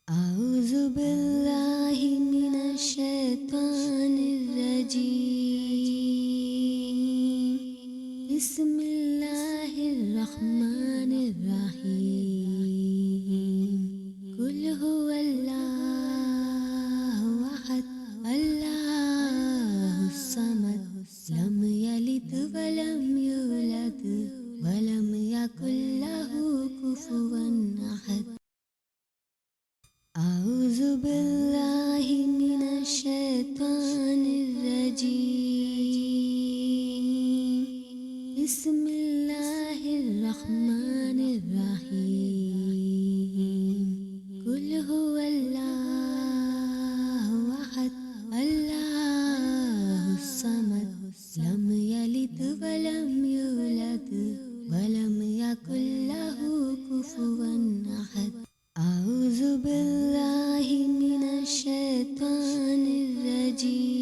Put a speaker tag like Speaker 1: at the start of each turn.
Speaker 1: अऊज़ु बिल्लाहि मिनश शैतानिर रजीम। बिस्मिल्लाहिर रहमानिर रहीम। कुल हुवल्लाहु अहद, अल्लाहुस समद, लम यलिद वलम यूलद वलम यकुल लहू कुफुवन अहद। अऊज़ु बिल्लाहि मिनश शैतानिर रजीम। बिस्मिल्लाहिर रहमानिर रहीम। कुल हुवल्लाहु अहद, अल्लाहुस समद, लम यलिद वलम यूलद वलम यकुल लहू कुफुवन अहद। अऊज़ु बिल्लाहि मिनश शैतानिर रजीम।